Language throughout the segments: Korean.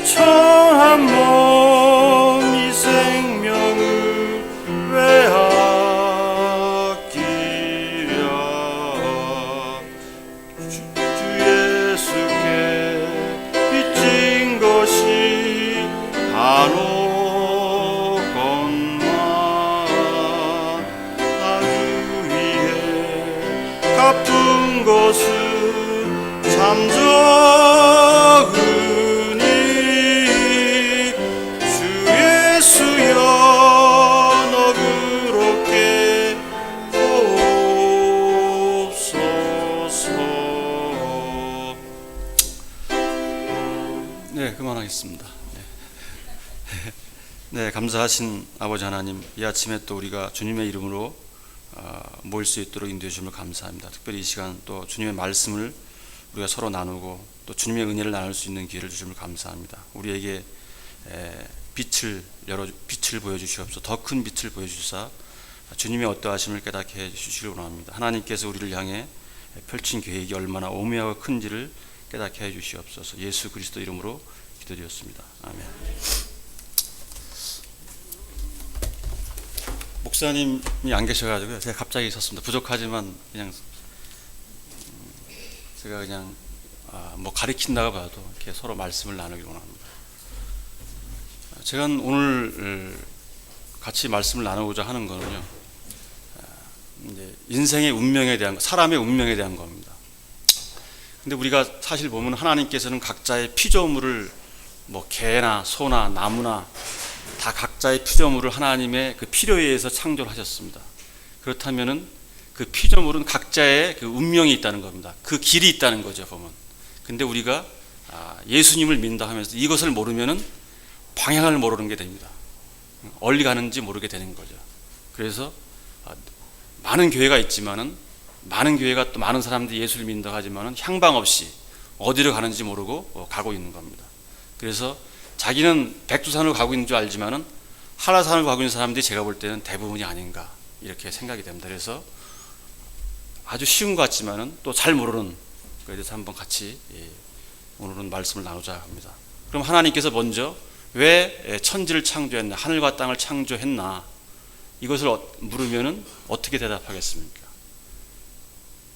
처한 몸이 생명을 빼앗기랴. 주 예수께 빚진 것이 한옥건마 나를 위해 갚은 것은 참 적으니 주 예수여 너그럽게 보옵소서. 네, 그만하겠습니다. 네, 감사하신 아버지 하나님, 이 아침에 또 우리가 주님의 이름으로 모일 수 있도록 인도해 주심을 감사합니다. 특별히 이 시간 또 주님의 말씀을 우리가 서로 나누고 또 주님의 은혜를 나눌 수 있는 기회를 주심을 감사합니다. 우리에게 빛을 보여주시옵소서. 더 큰 빛을 보여주사 주님의 어떠하심을 깨닫게 해주시길 원합니다. 하나님께서 우리를 향해 펼친 계획이 얼마나 오묘하고 큰지를 깨닫게 해주시옵소서. 예수 그리스도 이름으로 기도드렸습니다. 아멘. 목사님이 안 계셔가지고 제가 갑자기 섰습니다. 부족하지만 그냥 제가 그냥 뭐 가리킨다고 봐도 이렇게 서로 말씀을 나누길 원합니다. 제가 오늘 같이 말씀을 나누고자 하는 거는요, 이제 인생의 운명에 대한, 사람의 운명에 대한 겁니다. 근데 우리가 사실 보면 하나님께서는 각자의 피조물을 뭐 개나 소나 나무나 다 각자의 피조물을 하나님의 그 필요에 의해서 창조를 하셨습니다. 그렇다면은 그 피조물은 각자의 그 운명이 있다는 겁니다. 그 길이 있다는 거죠, 보면. 근데 우리가 예수님을 믿는다 하면서 이것을 모르면은 방향을 모르는 게 됩니다. 어디 가는지 모르게 되는 거죠. 그래서 많은 교회가 있지만은, 많은 교회가 또 많은 사람들이 예수를 믿는다 하지만은 향방 없이 어디로 가는지 모르고 가고 있는 겁니다. 그래서 자기는 백두산으로 가고 있는 줄 알지만은 한라산을 가고 있는 사람들이 제가 볼 때는 대부분이 아닌가 이렇게 생각이 됩니다. 그래서 아주 쉬운 것 같지만은 또 잘 모르는 거에 대해서 한번 같이 오늘은 말씀을 나누자 합니다. 그럼 하나님께서 먼저 왜 천지를 창조했나, 하늘과 땅을 창조했나, 이것을 물으면은 어떻게 대답하겠습니까?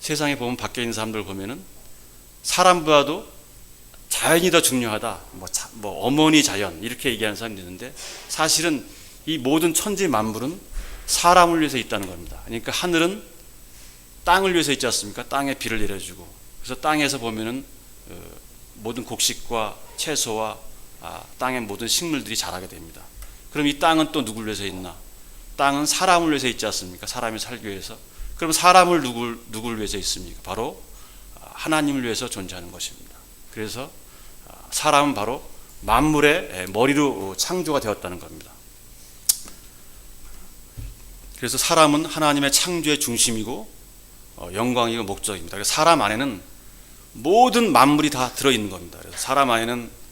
세상에 보면 밖에 있는 사람들 보면은 사람보다도 자연이 더 중요하다, 뭐 어머니 자연 이렇게 얘기하는 사람이 있는데, 사실은 이 모든 천지 만물은 사람을 위해서 있다는 겁니다. 그러니까 하늘은 땅을 위해서 있지 않습니까? 땅에 비를 내려주고, 그래서 땅에서 보면은 모든 곡식과 채소와 땅의 모든 식물들이 자라게 됩니다. 그럼 이 땅은 또 누구를 위해서 있나? 땅은 사람을 위해서 있지 않습니까? 사람이 살기 위해서. 그럼 사람을 누구를 위해서 있습니까? 바로 하나님을 위해서 존재하는 것입니다. 그래서 사람은 바로 만물의 머리로 창조가 되었다는 겁니다. 그래서 사람은 하나님의 창조의 중심이고 영광이고 목적입니다. 그래서 사람 안에는 모든 만물이 다 들어있는 겁니다. 그래서 사람 안에는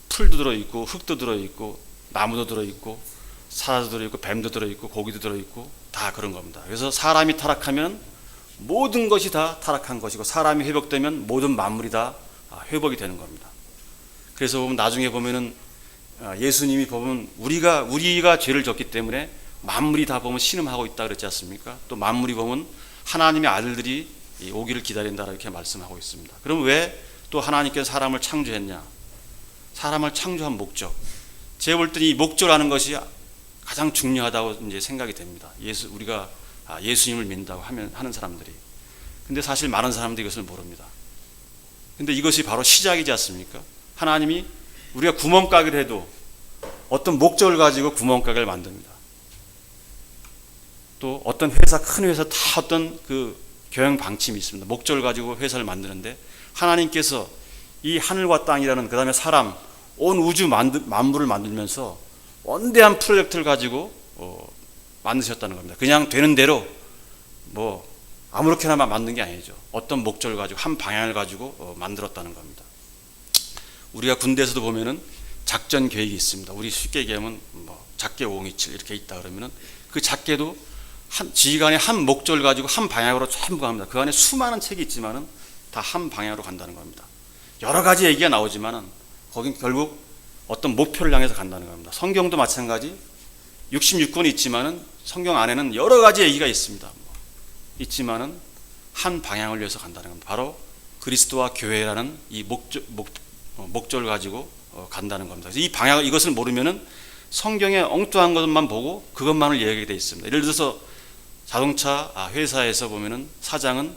풀도 들어있고 흙도 들어있고 나무도 들어있고 사자도 들어있고 뱀도 들어있고 고기도 들어있고 다 그런 겁니다. 그래서 사람이 타락하면 모든 것이 다 타락한 것이고, 사람이 회복되면 모든 만물이 다 회복이 되는 겁니다. 그래서 보면 나중에 보면은 예수님이 보면 우리가 죄를 졌기 때문에 만물이 다 보면 신음하고 있다 그랬지 않습니까? 또 만물이 보면 하나님의 아들들이 오기를 기다린다 이렇게 말씀하고 있습니다. 그럼 왜 또 하나님께서 사람을 창조했냐? 사람을 창조한 목적. 제가 볼 때는 이 목적이라는 것이 가장 중요하다고 이제 생각이 됩니다. 우리가 예수님을 믿는다고 하는 사람들이. 근데 사실 많은 사람들이 이것을 모릅니다. 근데 이것이 바로 시작이지 않습니까? 하나님이 우리가 구멍가게를 해도 어떤 목적을 가지고 구멍가게를 만듭니다. 또 어떤 회사, 큰 회사 다 어떤 그 경영 방침이 있습니다. 목적을 가지고 회사를 만드는데, 하나님께서 이 하늘과 땅이라는, 그 다음에 사람, 온 우주 만물을 만들면서 원대한 프로젝트를 가지고 만드셨다는 겁니다. 그냥 되는 대로 뭐 아무렇게나 만든 게 아니죠. 어떤 목적을 가지고, 한 방향을 가지고 만들었다는 겁니다. 우리가 군대에서도 보면은 작전 계획이 있습니다. 우리 쉽게 얘기하면 뭐 작계 5027 이렇게 있다 그러면은 그 작계도 지휘관이 한 목적을 가지고 한 방향으로 전부 갑니다. 그 안에 수많은 책이 있지만은 다 한 방향으로 간다는 겁니다. 여러 가지 얘기가 나오지만은 거긴 결국 어떤 목표를 향해서 간다는 겁니다. 성경도 마찬가지 66권이 있지만은 성경 안에는 여러 가지 얘기가 있습니다. 있지만은 한 방향을 위해서 간다는 겁니다. 바로 그리스도와 교회라는 이 목적을 가지고 간다는 겁니다. 그래서 이 방향을 이것을 모르면은 성경에 엉뚱한 것만 보고 그것만을 얘기하게 돼 있습니다. 예를 들어서 자동차 회사에서 보면은 사장은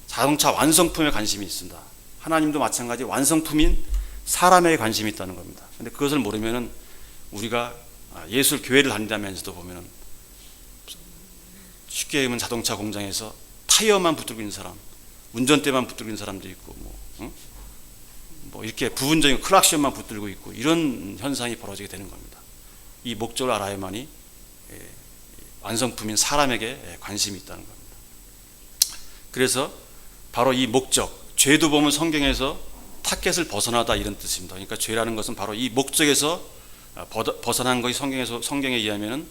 자동차 완성품에 관심이 있습니다. 하나님도 마찬가지 완성품인 사람에게 관심이 있다는 겁니다. 근데 그것을 모르면은 우리가 예술 교회를 다닌다면서도 보면은 쉽게 얘기하면 자동차 공장에서 타이어만 붙들고 있는 사람, 운전대만 붙들고 있는 사람도 있고, 뭐 이렇게 부분적인 클락션만 붙들고 있고 이런 현상이 벌어지게 되는 겁니다. 이 목적을 알아야만이 완성품인 사람에게 관심이 있다는 겁니다. 그래서 바로 이 목적, 죄도 보면 성경에서 타겟을 벗어나다 이런 뜻입니다. 그러니까 죄라는 것은 바로 이 목적에서 벗어난 것이 성경에 의하면은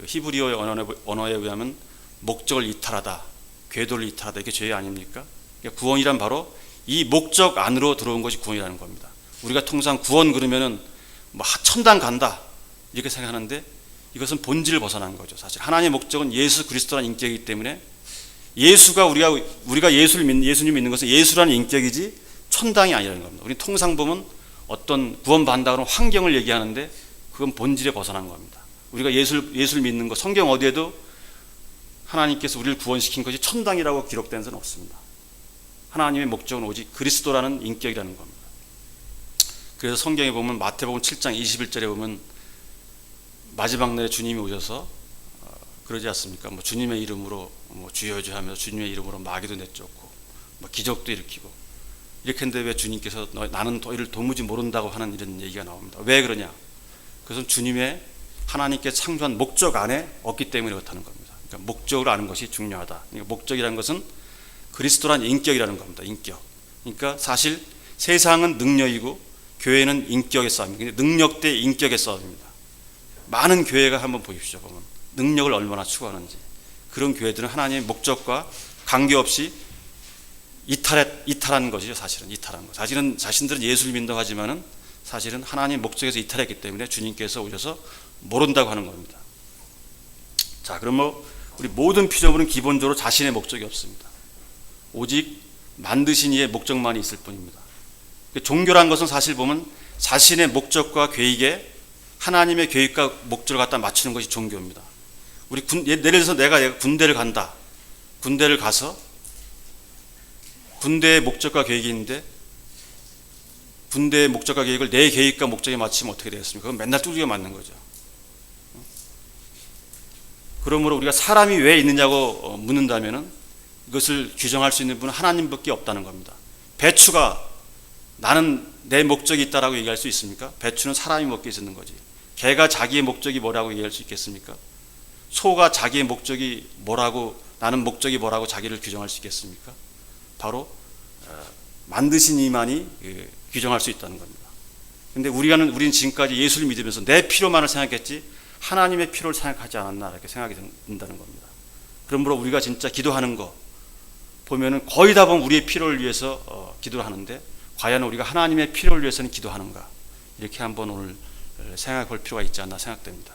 히브리어 언어에 의하면 목적을 이탈하다, 궤도를 이탈하다 이게 죄 아닙니까? 그러니까 구원이란 바로 이 목적 안으로 들어온 것이 구원이라는 겁니다. 우리가 통상 구원 그러면은 뭐 천당 간다 이렇게 생각하는데 이것은 본질을 벗어난 거죠. 사실 하나님의 목적은 예수 그리스도라는 인격이기 때문에 예수가 우리가 예수님 믿는 것은 예수라는 인격이지 천당이 아니라는 겁니다. 우리 통상 보면 어떤 구원받는다 그러면 환경을 얘기하는데 그건 본질에 벗어난 겁니다. 우리가 예수를 믿는 것 성경 어디에도 하나님께서 우리를 구원시킨 것이 천당이라고 기록된 것은 없습니다. 하나님의 목적은 오직 그리스도라는 인격이라는 겁니다. 그래서 성경에 보면 마태복음 7장 21절에 보면 마지막 날에 주님이 오셔서 그러지 않습니까? 뭐 주님의 이름으로 주여 주여 하면서 주님의 이름으로 마귀도 내쫓고 뭐 기적도 일으키고 이렇게 했는데 왜 주님께서 나는 이를 도무지 모른다고 하는 이런 얘기가 나옵니다. 왜 그러냐? 그것은 주님의 하나님께 창조한 목적 안에 없기 때문에 그렇다는 겁니다. 그러니까 목적을 아는 것이 중요하다. 그러니까 목적이라는 것은 그리스도란 인격이라는 겁니다. 인격. 그러니까 사실 세상은 능력이고 교회는 인격의 싸움입니다. 능력 대 인격의 싸움입니다. 많은 교회가 한번 보십시오. 보면 능력을 얼마나 추구하는지. 그런 교회들은 하나님의 목적과 관계없이 이탈한 것이죠. 사실은 이탈한 것. 사실은 자신들은 예수를 믿는다고 하지만은 사실은 하나님의 목적에서 이탈했기 때문에 주님께서 오셔서 모른다고 하는 겁니다. 자, 그럼 우리 모든 피조물은 기본적으로 자신의 목적이 없습니다. 오직 만드신 이의 목적만이 있을 뿐입니다. 종교란 것은 사실 보면 자신의 목적과 계획에 하나님의 계획과 목적을 갖다 맞추는 것이 종교입니다. 예를 들어서 내가 군대를 간다. 군대를 가서 군대의 목적과 계획이 있는데 군대의 목적과 계획을 내 계획과 목적에 맞추면 어떻게 되겠습니까? 그건 맨날 뚜드겨 맞는 거죠. 그러므로 우리가 사람이 왜 있느냐고 묻는다면은 이것을 규정할 수 있는 분은 하나님밖에 없다는 겁니다. 배추가 나는 내 목적이 있다라고 얘기할 수 있습니까? 배추는 사람이 먹기 있는 거지. 개가 자기의 목적이 뭐라고 얘기할 수 있겠습니까? 소가 자기의 목적이 뭐라고 나는 목적이 뭐라고 자기를 규정할 수 있겠습니까? 바로 만드신 이만이 규정할 수 있다는 겁니다. 근데 우리는 지금까지 예수를 믿으면서 내 필요만을 생각했지 하나님의 필요를 생각하지 않았나 이렇게 생각이 든다는 겁니다. 그러므로 우리가 진짜 기도하는 거 보면은 거의 다 보면 우리의 필요를 위해서 기도를 하는데 과연 우리가 하나님의 필요를 위해서는 기도하는가 이렇게 한번 오늘 생각해 볼 필요가 있지 않나 생각됩니다.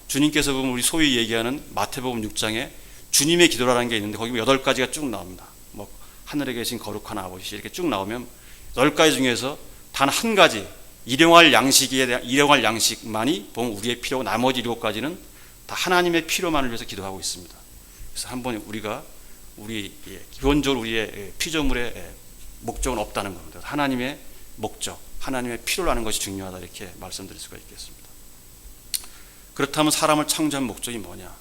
주님께서 보면 우리 소위 얘기하는 마태복음 6장에 주님의 기도라는 게 있는데 거기 8가지가 쭉 나옵니다. 뭐 하늘에 계신 거룩한 아버지 이렇게 쭉 나오면 10가지 중에서 단 한 가지 일용할 양식만이 보면 우리의 필요고 나머지 7가지는 다 하나님의 필요만을 위해서 기도하고 있습니다. 그래서 한번 우리가 기본적으로 우리의 피조물의 목적은 없다는 겁니다. 하나님의 목적, 하나님의 필요를 아는 것이 중요하다 이렇게 말씀드릴 수가 있겠습니다. 그렇다면 사람을 창조한 목적이 뭐냐?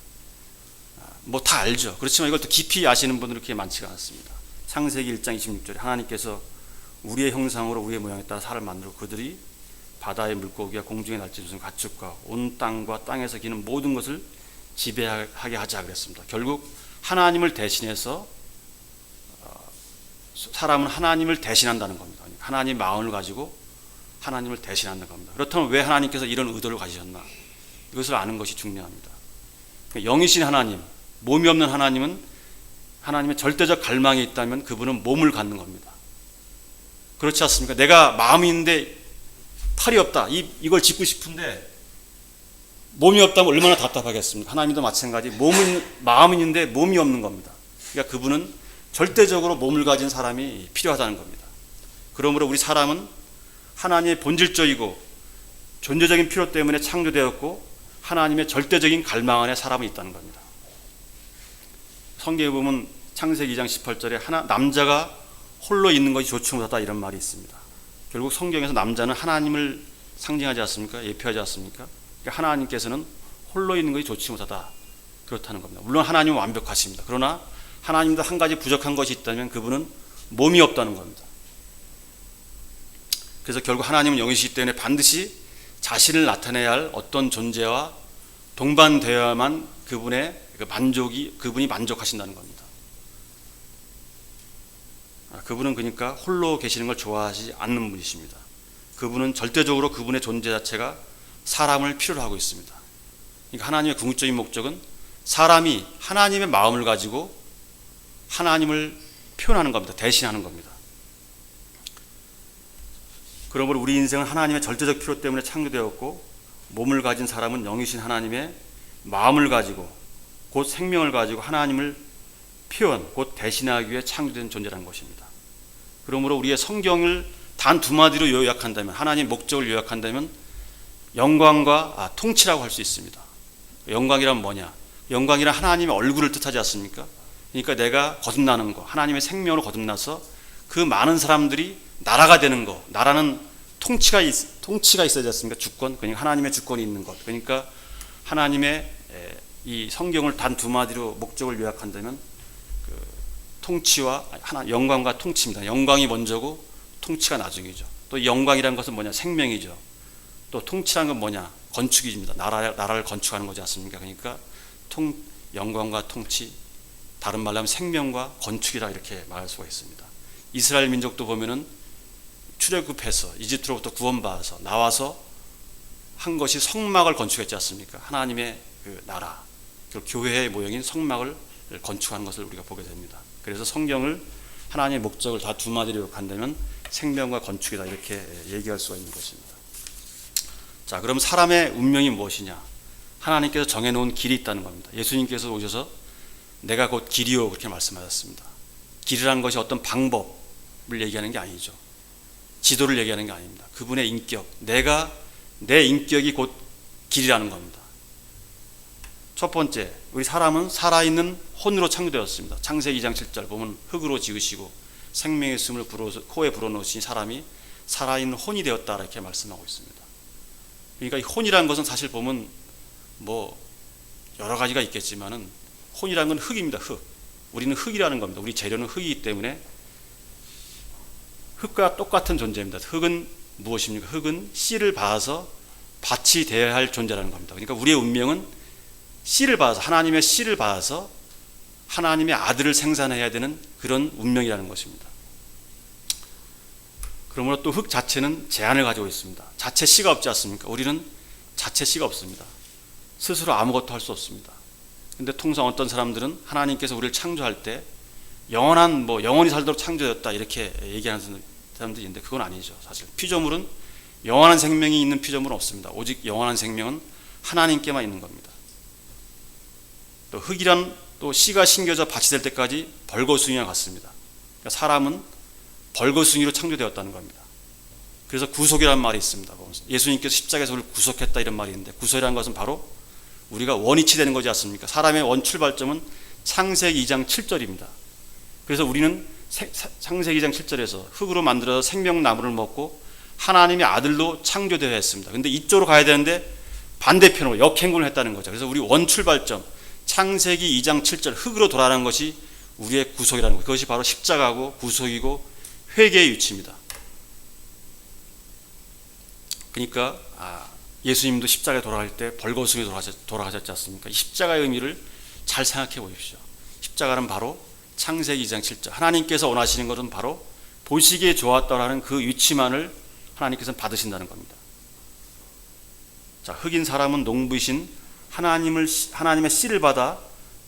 뭐 다 알죠. 그렇지만 이걸 또 깊이 아시는 분들은 그렇게 많지가 않습니다. 창세기 1장 26절에 하나님께서 우리의 형상으로 우리의 모양에 따라 사람을 만들고 그들이 바다의 물고기와 공중의 날짐승 가축과 온 땅과 땅에서 기는 모든 것을 지배하게 하자 그랬습니다. 결국 하나님을 대신해서 사람은 하나님을 대신한다는 겁니다. 하나님의 마음을 가지고 하나님을 대신한다는 겁니다. 그렇다면 왜 하나님께서 이런 의도를 가지셨나? 이것을 아는 것이 중요합니다. 영이신 하나님, 몸이 없는 하나님은 하나님의 절대적 갈망이 있다면 그분은 몸을 갖는 겁니다. 그렇지 않습니까? 내가 마음이 있는데 팔이 없다. 이걸 짚고 싶은데 몸이 없다면 얼마나 답답하겠습니까? 하나님도 마찬가지. 마음은 있는데 몸이 없는 겁니다. 그러니까 그분은 절대적으로 몸을 가진 사람이 필요하다는 겁니다. 그러므로 우리 사람은 하나님의 본질적이고 존재적인 필요 때문에 창조되었고 하나님의 절대적인 갈망 안에 사람은 있다는 겁니다. 성경에 보면 창세기 2장 18절에 남자가 홀로 있는 것이 좋지 못하다 이런 말이 있습니다. 결국 성경에서 남자는 하나님을 상징하지 않습니까? 예표하지 않습니까? 그러니까 하나님께서는 홀로 있는 것이 좋지 못하다 그렇다는 겁니다. 물론 하나님은 완벽하십니다. 그러나 하나님도 한 가지 부족한 것이 있다면 그분은 몸이 없다는 겁니다. 그래서 결국 하나님은 영이시기 때문에 반드시 자신을 나타내야 할 어떤 존재와 동반되어야만 그분이 만족하신다는 겁니다. 그분은 그러니까 홀로 계시는 걸 좋아하지 않는 분이십니다. 그분은 절대적으로 그분의 존재 자체가 사람을 필요로 하고 있습니다. 그러니까 하나님의 궁극적인 목적은 사람이 하나님의 마음을 가지고 하나님을 표현하는 겁니다. 대신하는 겁니다. 그러므로 우리 인생은 하나님의 절대적 필요 때문에 창조되었고 몸을 가진 사람은 영이신 하나님의 마음을 가지고 곧 생명을 가지고 하나님을 표현, 곧 대신하기 위해 창조된 존재라는 것입니다. 그러므로 우리의 성경을 단 두 마디로 요약한다면, 하나님의 목적을 요약한다면 영광과 통치라고 할 수 있습니다. 영광이란 뭐냐? 영광이란 하나님의 얼굴을 뜻하지 않습니까? 그러니까 내가 거듭나는 거, 하나님의 생명으로 거듭나서 그 많은 사람들이 나라가 되는 거, 나라는 통치가 있어야 됐습니까? 주권, 그러니까 하나님의 주권이 있는 것. 그러니까 하나님의 이 성경을 단 두 마디로 목적을 요약한다면 통치와 영광과 통치입니다. 영광이 먼저고 통치가 나중이죠. 또 영광이라는 것은 뭐냐? 생명이죠. 또 통치라는 건 뭐냐? 건축입니다. 나라를 건축하는 거지 않습니까? 그러니까 영광과 통치, 다른 말로 하면 생명과 건축이라 이렇게 말할 수가 있습니다. 이스라엘 민족도 보면은 출애굽해서 이집트로부터 구원받아서 나와서 한 것이 성막을 건축했지 않습니까? 하나님의 그 나라, 그 교회의 모형인 성막을 건축하는 것을 우리가 보게 됩니다. 그래서 성경을 하나님의 목적을 다 두 마디로 요약한다면 생명과 건축이다 이렇게 얘기할 수가 있는 것입니다. 자, 그럼 사람의 운명이 무엇이냐? 하나님께서 정해놓은 길이 있다는 겁니다. 예수님께서 오셔서 내가 곧 길이요 그렇게 말씀하셨습니다. 길이라는 것이 어떤 방법을 얘기하는 게 아니죠. 지도를 얘기하는 게 아닙니다. 그분의 인격, 내 인격이 곧 길이라는 겁니다. 첫 번째, 우리 사람은 살아있는 혼으로 창조되었습니다. 창세기 2장 7절 보면 흙으로 지으시고 생명의 숨을 코에 불어넣으신 사람이 살아있는 혼이 되었다 이렇게 말씀하고 있습니다. 그러니까 이 혼이라는 것은 사실 보면 뭐 여러 가지가 있겠지만은 혼이라는 건 흙입니다. 흙. 우리는 흙이라는 겁니다. 우리 재료는 흙이기 때문에 흙과 똑같은 존재입니다. 흙은 무엇입니까? 흙은 씨를 받아서 밭이 되어야 할 존재라는 겁니다. 그러니까 우리의 운명은 씨를 받아서, 하나님의 씨를 받아서 하나님의 아들을 생산해야 되는 그런 운명이라는 것입니다. 그러므로 또 흙 자체는 제한을 가지고 있습니다. 자체 씨가 없지 않습니까? 우리는 자체 씨가 없습니다. 스스로 아무것도 할 수 없습니다. 근데 통상 어떤 사람들은 하나님께서 우리를 창조할 때 영원히 살도록 창조되었다 이렇게 얘기하는 사람들이 있는데 그건 아니죠. 사실 피조물은 영원한 생명이 있는 피조물은 없습니다. 오직 영원한 생명은 하나님께만 있는 겁니다. 또 흙이란 또 씨가 심겨져 밭이 될 때까지 벌거숭이와 같습니다. 그러니까 사람은 벌거숭이로 창조되었다는 겁니다. 그래서 구속이라는 말이 있습니다. 예수님께서 십자가에서 우리를 구속했다 이런 말이 있는데 구속이라는 것은 바로 우리가 원위치 되는 거지 않습니까? 사람의 원 출발점은 창세기 2장 7절입니다. 그래서 우리는 창세기 2장 7절에서 흙으로 만들어서 생명나무를 먹고 하나님의 아들로 창조되어야 했습니다. 그런데 이쪽으로 가야 되는데 반대편으로 역행군을 했다는 거죠. 그래서 우리 원 출발점 창세기 2장 7절 흙으로 돌아가는 것이 우리의 구속이라는 것. 그것이 바로 십자가고 구속이고 회개의 위치입니다. 그러니까 예수님도 십자가에 돌아갈 때 벌거숭이 돌아가셨지 않습니까? 이 십자가의 의미를 잘 생각해 보십시오. 십자가는 바로 창세기 2장 7절 하나님께서 원하시는 것은 바로 보시기에 좋았다라는 그 위치만을 하나님께서는 받으신다는 겁니다. 자, 흙인 사람은 농부이신 하나님의 씨를 받아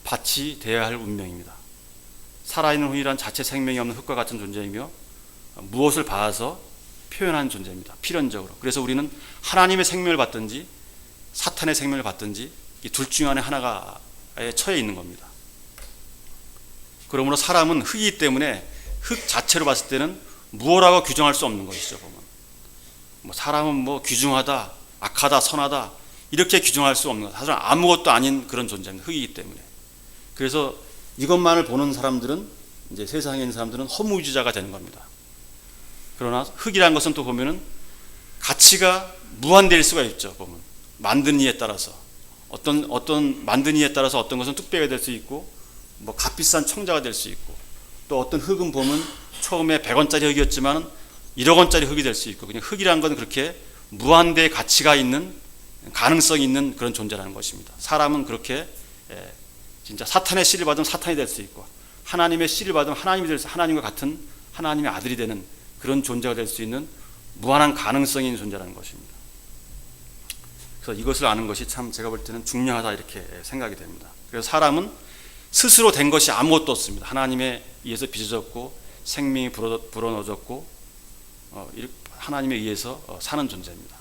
밭이 되어야 할 운명입니다. 살아있는 혼이란 자체 생명이 없는 흙과 같은 존재이며 무엇을 받아서 표현한 존재입니다. 필연적으로. 그래서 우리는 하나님의 생명을 받든지 사탄의 생명을 받든지 이 둘 중 안에 하나가에 처해 있는 겁니다. 그러므로 사람은 흙이기 때문에 흙 자체로 봤을 때는 무엇라고 규정할 수 없는 것이죠. 보면 사람은 귀중하다, 악하다, 선하다 이렇게 규정할 수 없는 것. 사실 아무것도 아닌 그런 존재입니다. 흙이기 때문에. 그래서 이것만을 보는 사람들은 이제 세상에 있는 사람들은 허무주의자가 되는 겁니다. 그러나 흙이라는 것은 또 보면은 가치가 무한대일 수가 있죠. 보면 만든 이에 따라서 어떤 만든 이에 따라서 어떤 것은 뚝배기가 될 수 있고 값비싼 청자가 될 수 있고 또 어떤 흙은 보면 처음에 100원짜리 흙이었지만 1억 원짜리 흙이 될 수 있고 그냥 흙이라는 건 그렇게 무한대의 가치가 있는 가능성이 있는 그런 존재라는 것입니다. 사람은 그렇게 진짜 사탄의 씨를 받으면 사탄이 될 수 있고 하나님의 씨를 받으면 하나님과 같은 하나님의 아들이 되는 그런 존재가 될 수 있는 무한한 가능성이 있는 존재라는 것입니다. 그래서 이것을 아는 것이 참 제가 볼 때는 중요하다 이렇게 생각이 됩니다. 그래서 사람은 스스로 된 것이 아무것도 없습니다. 하나님에 의해서 빚어졌고 생명이 불어넣어졌고 하나님에 의해서 사는 존재입니다.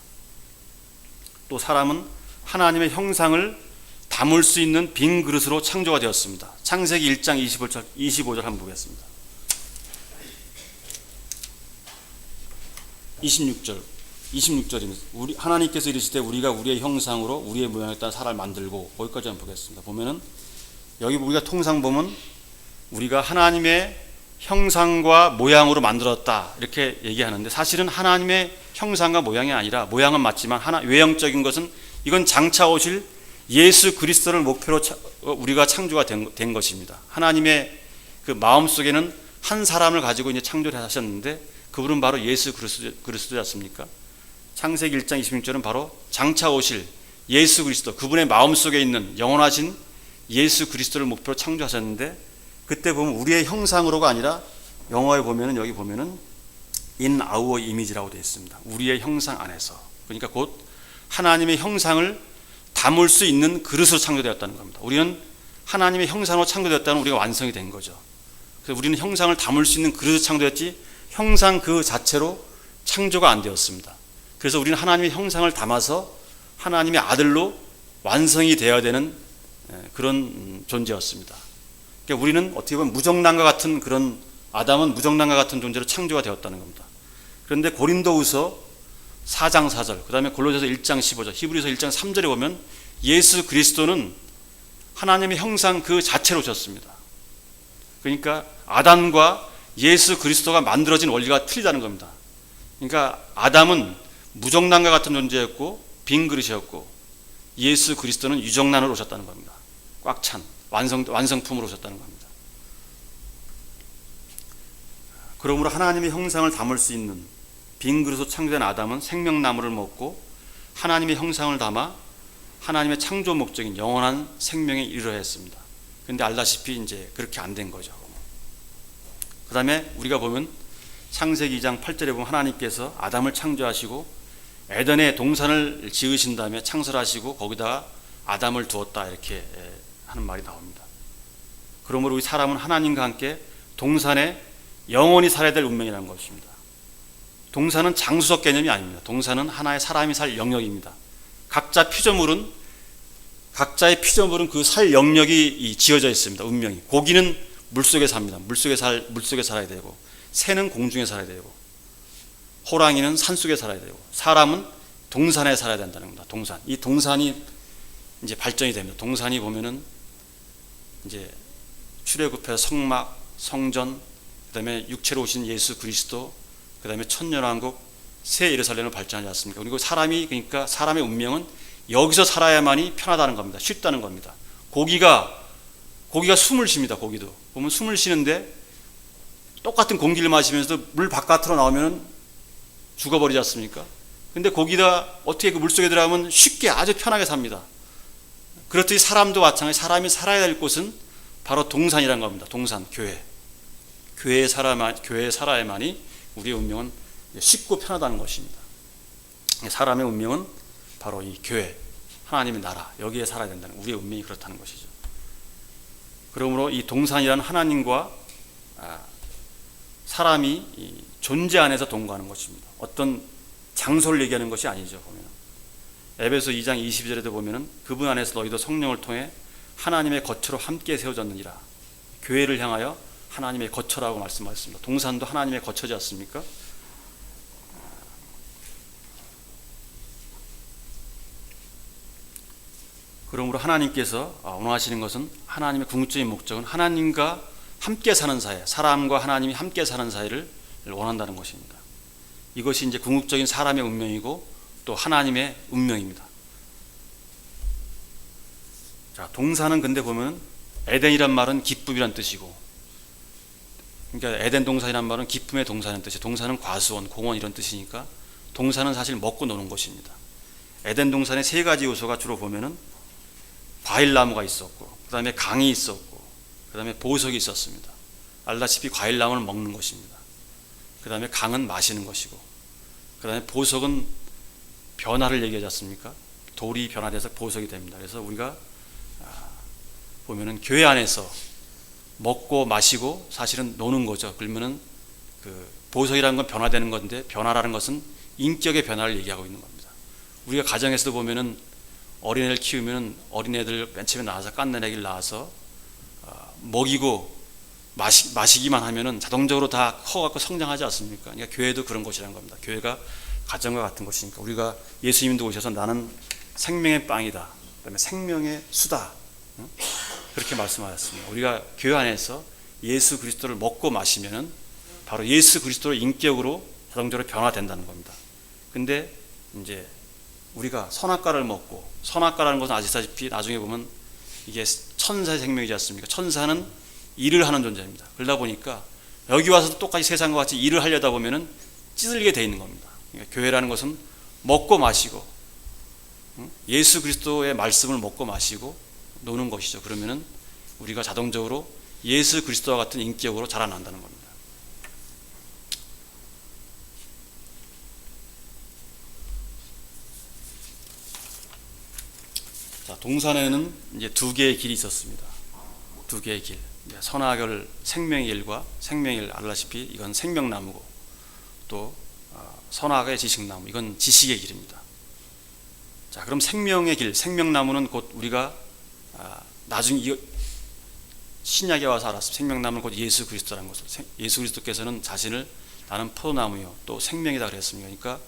또 사람은 하나님의 형상을 담을 수 있는 빈 그릇으로 창조가 되었습니다. 창세기 1장 25절 한번 보겠습니다. 26절입니다. 하나님께서 이르시되 우리가 우리의 형상으로 우리의 모양에 따라 사람을 만들고 거기까지 한번 보겠습니다. 보면은 여기 우리가 통상 보면 우리가 하나님의 형상과 모양으로 만들었다 이렇게 얘기하는데 사실은 하나님의 형상과 모양이 아니라 모양은 맞지만 외형적인 것은 이건 장차 오실 예수 그리스도를 목표로 우리가 창조가 된 것입니다. 하나님의 그 마음속에는 한 사람을 가지고 이제 창조를 하셨는데 그분은 바로 예수 그리스도였습니까? 창세기 1장 26절은 바로 장차 오실 예수 그리스도 그분의 마음속에 있는 영원하신 예수 그리스도를 목표로 창조하셨는데 그때 보면 우리의 형상으로가 아니라 영어에 보면은 여기 보면은 in our image라고 되어 있습니다. 우리의 형상 안에서. 그러니까 곧 하나님의 형상을 담을 수 있는 그릇으로 창조되었다는 겁니다. 우리는 하나님의 형상으로 창조되었다는 우리가 완성이 된 거죠. 그래서 우리는 형상을 담을 수 있는 그릇으로 창조되었지 형상 그 자체로 창조가 안 되었습니다. 그래서 우리는 하나님의 형상을 담아서 하나님의 아들로 완성이 되어야 되는 그런 존재였습니다. 그러니까 우리는 어떻게 보면 무정란과 같은 그런 아담은 무정란과 같은 존재로 창조가 되었다는 겁니다. 그런데 고린도후서 4장 4절, 그 다음에 골로새서 1장 15절, 히브리서 1장 3절에 보면 예수 그리스도는 하나님의 형상 그 자체로 오셨습니다. 그러니까 아담과 예수 그리스도가 만들어진 원리가 틀리다는 겁니다. 그러니까 아담은 무정란과 같은 존재였고 빈 그릇이었고 예수 그리스도는 유정란으로 오셨다는 겁니다. 꽉 찬 완성품으로 오셨다는 겁니다. 그러므로 하나님의 형상을 담을 수 있는 빈 그릇으로 창조된 아담은 생명나무를 먹고 하나님의 형상을 담아 하나님의 창조 목적인 영원한 생명에 이르려 했습니다. 그런데 알다시피 이제 그렇게 안 된 거죠. 그 다음에 우리가 보면 창세기 2장 8절에 보면 하나님께서 아담을 창조하시고 에덴에 동산을 지으신 다음에 창설하시고 거기다가 아담을 두었다 이렇게 하는 말이 나옵니다. 그러므로 우리 사람은 하나님과 함께 동산에 영원히 살아야 될 운명이라는 것입니다. 동산은 장수적 개념이 아닙니다. 동산은 하나의 사람이 살 영역입니다. 각자의 피조물은 그 살 영역이 지어져 있습니다. 운명이. 고기는 물속에 삽니다. 물속에 살아야 되고, 새는 공중에 살아야 되고, 호랑이는 산속에 살아야 되고, 사람은 동산에 살아야 된다는 겁니다. 동산. 이 동산이 이제 발전이 됩니다. 동산이 보면은 이제 출애굽해서 성막, 성전, 그다음에 육체로 오신 예수 그리스도, 그다음에 천년왕국, 새 예루살렘을 발전하지 않습니까? 그리고 그러니까 사람의 운명은 여기서 살아야만이 편하다는 겁니다. 쉽다는 겁니다. 고기가 숨을 쉽니다. 고기도 보면 숨을 쉬는데 똑같은 공기를 마시면서 물 바깥으로 나오면 죽어버리지 않습니까? 근데 고기가 어떻게 그 물속에 들어가면 쉽게 아주 편하게 삽니다. 그렇듯이 사람도 마찬가지. 사람이 살아야 될 곳은 바로 동산이라는 겁니다. 동산, 교회에 살아야만이 우리의 운명은 쉽고 편하다는 것입니다. 사람의 운명은 바로 이 교회, 하나님의 나라, 여기에 살아야 된다는, 우리의 운명이 그렇다는 것이죠. 그러므로 이 동산이라는 하나님과 사람이 이 존재 안에서 동거하는 것입니다. 어떤 장소를 얘기하는 것이 아니죠. 보면 에베소 2장 22절에도 보면은 그분 안에서 너희도 성령을 통해 하나님의 거처로 함께 세워졌느니라. 교회를 향하여 하나님의 거처라고 말씀하셨습니다. 동산도 하나님의 거처지 않습니까? 그러므로 하나님께서 원하시는 것은, 하나님의 궁극적인 목적은 하나님과 함께 사는 사회, 사람과 하나님이 함께 사는 사회를 원한다는 것입니다. 이것이 이제 궁극적인 사람의 운명이고 또 하나님의 운명입니다. 자, 동산은 근데 보면 에덴이란 말은 기쁨이란 뜻이고, 그러니까 에덴 동산이란 말은 기쁨의 동산이라는 뜻이에요. 동산은 과수원, 공원 이런 뜻이니까 동산은 사실 먹고 노는 곳입니다. 에덴 동산의 세 가지 요소가 주로 보면은 과일나무가 있었고, 그 다음에 강이 있었고, 그 다음에 보석이 있었습니다. 알다시피 과일나무는 먹는 것입니다. 그 다음에 강은 마시는 것이고, 그 다음에 보석은 변화를 얘기하지 않습니까? 돌이 변화돼서 보석이 됩니다. 그래서 우리가 보면은 교회 안에서 먹고 마시고 사실은 노는 거죠. 그러면은 그 보석이라는 건 변화되는 건데, 변화라는 것은 인격의 변화를 얘기하고 있는 겁니다. 우리가 가정에서도 보면은 어린애를 키우면 어린애들 맨 처음에 나와서 깐난 애기를 낳아서 먹이고 마시기만 하면은 자동적으로 다 커갖고 성장하지 않습니까? 그러니까 교회도 그런 것이라는 겁니다. 교회가 가정과 같은 것이니까 우리가 예수님도 오셔서 나는 생명의 빵이다, 그다음에 생명의 수다, 그렇게 말씀하셨습니다. 우리가 교회 안에서 예수 그리스도를 먹고 마시면은 바로 예수 그리스도의 인격으로 자동적으로 변화된다는 겁니다. 근데 이제 우리가 선악과를 먹고, 선악과라는 것은 아시다시피 나중에 보면 이게 천사의 생명이지 않습니까? 천사는 일을 하는 존재입니다. 그러다 보니까 여기 와서도 똑같이 세상과 같이 일을 하려다 보면은 찌들게 돼 있는 겁니다. 그러니까 교회라는 것은 먹고 마시고 예수 그리스도의 말씀을 먹고 마시고 노는 것이죠. 그러면은 우리가 자동적으로 예수 그리스도와 같은 인격으로 자라난다는 겁니다. 자, 동산에는 이제 두 개의 길이 있었습니다. 두 개의 길. 선악을 생명의 길과 생명의 길, 알다시피 이건 생명나무고, 또 선악의 지식나무, 이건 지식의 길입니다. 자, 그럼 생명의 길, 생명나무는 곧 우리가 나중에 신약에 와서 알았습니다. 생명나무는 곧 예수 그리스도라는 것을. 예수 그리스도께서는 자신을 나는 포도나무요 또 생명이다 그랬습니다. 그러니까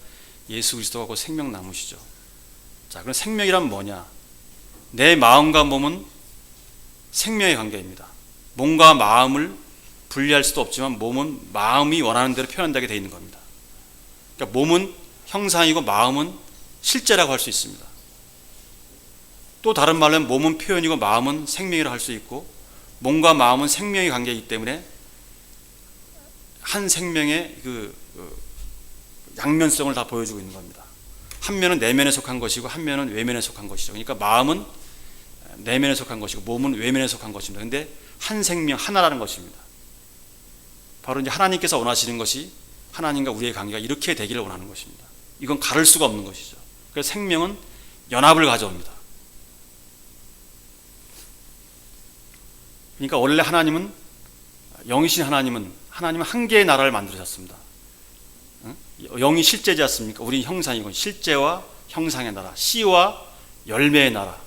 예수 그리스도가 곧 생명나무시죠. 자, 그럼 생명이란 뭐냐? 내 마음과 몸은 생명의 관계입니다. 몸과 마음을 분리할 수도 없지만 몸은 마음이 원하는 대로 표현되게 되어 있는 겁니다. 그러니까 몸은 형상이고 마음은 실제라고 할 수 있습니다. 또 다른 말로 하면 몸은 표현이고 마음은 생명이라고 할 수 있고, 몸과 마음은 생명의 관계이기 때문에 한 생명의 그 양면성을 다 보여주고 있는 겁니다. 한 면은 내면에 속한 것이고 한 면은 외면에 속한 것이죠. 그러니까 마음은 내면에 속한 것이고 몸은 외면에 속한 것입니다. 근데 한 생명 하나라는 것입니다. 바로 이제 하나님께서 원하시는 것이 하나님과 우리의 관계가 이렇게 되기를 원하는 것입니다. 이건 가를 수가 없는 것이죠. 그래서 생명은 연합을 가져옵니다. 그러니까 원래 하나님은, 영이신 하나님은 한 개의 나라를 만들으셨습니다. 영이 실제지 않습니까? 우리 형상이고 실제와 형상의 나라, 씨와 열매의 나라,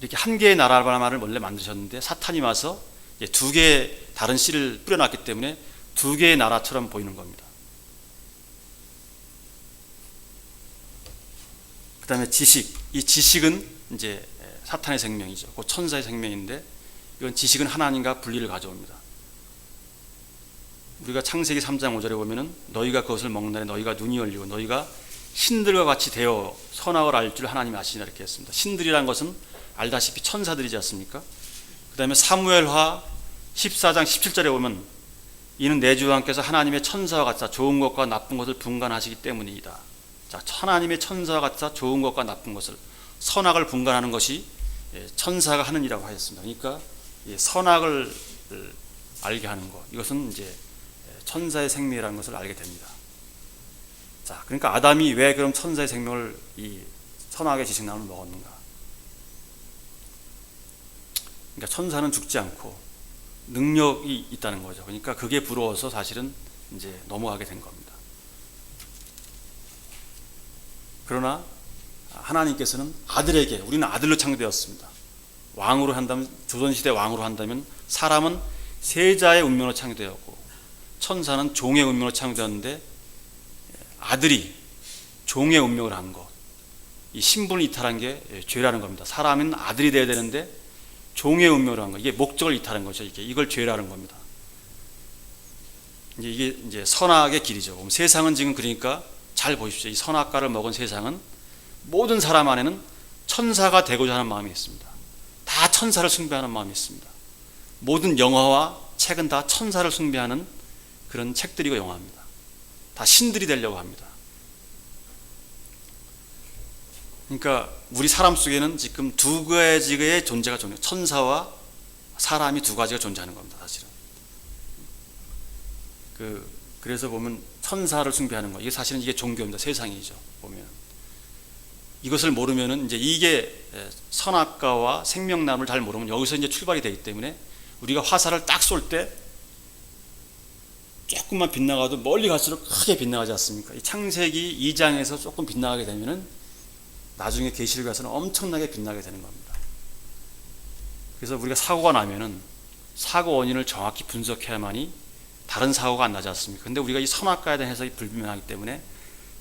이렇게 한 개의 나라를 원래 만드셨는데 사탄이 와서 두 개의 다른 씨를 뿌려놨기 때문에 두 개의 나라처럼 보이는 겁니다. 그 다음에 지식, 이 지식은 이제 사탄의 생명이죠. 그 천사의 생명인데 이건 지식은 하나님과 분리를 가져옵니다. 우리가 창세기 3장 5절에 보면은 너희가 그것을 먹는 날에 너희가 눈이 열리고 너희가 신들과 같이 되어 선악을 알 줄 하나님이 아시니라 이렇게 했습니다. 신들이란 것은 알다시피 천사들이지 않습니까? 그 다음에 사무엘하 14장 17절에 보면 이는 내 주 왕께서 하나님의 천사와 같사 좋은 것과 나쁜 것을 분간하시기 때문이다. 자, 하나님의 천사와 같사 좋은 것과 나쁜 것을, 선악을 분간하는 것이 천사가 하는 일이라고 하셨습니다. 그러니까 선악을 알게 하는 것, 이것은 이제 천사의 생명이라는 것을 알게 됩니다. 자, 그러니까 아담이 왜 그럼 천사의 생명을 이 선악의 지식나무를 먹었는가? 그러니까 천사는 죽지 않고 능력이 있다는 거죠. 그러니까 그게 부러워서 사실은 이제 넘어가게 된 겁니다. 그러나 하나님께서는 아들에게, 우리는 아들로 창조되었습니다. 왕으로 한다면, 조선시대 왕으로 한다면 사람은 세자의 운명으로 창조되었고 천사는 종의 운명으로 창조되었는데 아들이 종의 운명을 한 것, 이 신분을 이탈한 게 죄라는 겁니다. 사람은 아들이 되어야 되는데 종의 운명을 한 것, 이게 목적을 이탈한 거죠. 이걸 죄라는 겁니다. 이게 이제 선악의 길이죠. 세상은 지금 그러니까 잘 보십시오. 이 선악과를 먹은 세상은 모든 사람 안에는 천사가 되고자 하는 마음이 있습니다. 다 천사를 숭배하는 마음이 있습니다. 모든 영화와 책은 다 천사를 숭배하는 그런 책들이고 영화입니다. 다 신들이 되려고 합니다. 그러니까 우리 사람 속에는 지금 두 가지의 존재가 존재해요. 천사와 사람이 두 가지가 존재하는 겁니다. 사실은. 그래서 보면 천사를 숭배하는 거, 이게 사실은 이게 종교입니다. 세상이죠. 보면 이것을 모르면은 이제 이게 선악과와 생명나무를 잘 모르면 여기서 이제 출발이 되기 때문에 우리가 화살을 딱 쏠 때 조금만 빗나가도 멀리 갈수록 크게 빗나가지 않습니까? 이 창세기 2장에서 조금 빗나가게 되면은 나중에 계시를 가서는 엄청나게 빗나게 되는 겁니다. 그래서 우리가 사고가 나면은 사고 원인을 정확히 분석해야만이 다른 사고가 안 나지 않습니까? 근데 우리가 이 선악과에 대한 해석이 불분명하기 때문에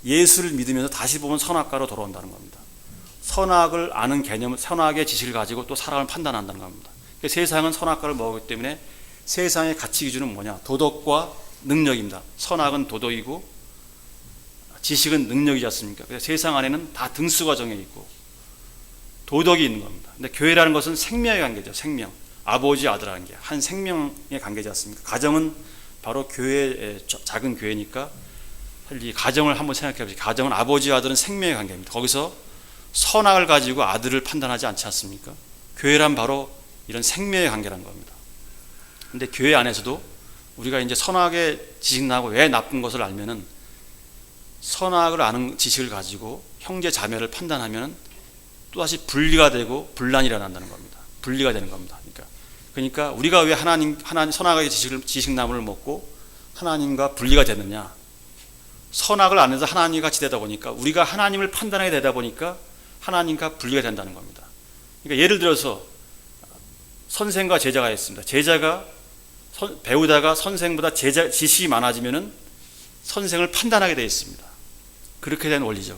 예수를 믿으면서 다시 보면 선악과로 돌아온다는 겁니다. 선악을 아는 개념, 선악의 지식을 가지고 또 사람을 판단한다는 겁니다. 그러니까 세상은 선악과를 먹었기 때문에 세상의 가치 기준은 뭐냐? 도덕과 능력입니다. 선악은 도덕이고 지식은 능력이지 않습니까? 그래서 세상 안에는 다 등수가 정해 있고 도덕이 있는 겁니다. 근데 교회라는 것은 생명의 관계죠. 생명. 아버지, 아들 관계. 한 생명의 관계지 않습니까? 가정은 바로 교회의 작은 교회니까 이 가정을 한번 생각해 보세요. 가정은 아버지와 아들은 생명의 관계입니다. 거기서 선악을 가지고 아들을 판단하지 않지 않습니까? 교회란 바로 이런 생명의 관계라는 겁니다. 근데 교회 안에서도 우리가 이제 선악의 지식 나고 왜 나쁜 것을 알면은 선악을 아는 지식을 가지고 형제 자매를 판단하면은 또다시 분리가 되고 분란이 일어난다는 겁니다. 분리가 되는 겁니다. 그러니까 우리가 왜 하나님 선악의 지식나무를 먹고 하나님과 분리가 되느냐? 선악을 안 해서 하나님과 같이 되다 보니까 우리가 하나님을 판단하게 되다 보니까 하나님과 분리가 된다는 겁니다. 그러니까 예를 들어서 선생과 제자가 있습니다. 제자가 배우다가 선생보다 지식이 많아지면은 선생을 판단하게 되어 있습니다. 그렇게 된 원리죠.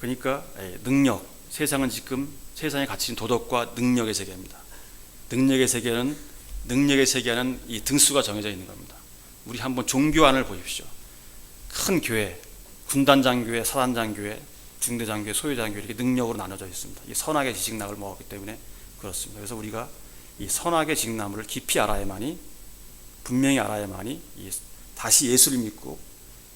그러니까 능력, 세상은 지금 세상의 가치는 도덕과 능력의 세계입니다. 능력의 세계는 이 등수가 정해져 있는 겁니다. 우리 한번 종교안을 보십시오. 큰 교회, 군단장교회, 사단장교회, 중대장교회, 소유장교회 이렇게 능력으로 나눠져 있습니다. 이 선악의 지식나무를 먹었기 때문에 그렇습니다. 그래서 우리가 이 선악의 지식나무를 깊이 알아야만이, 분명히 알아야만이 다시 예수를 믿고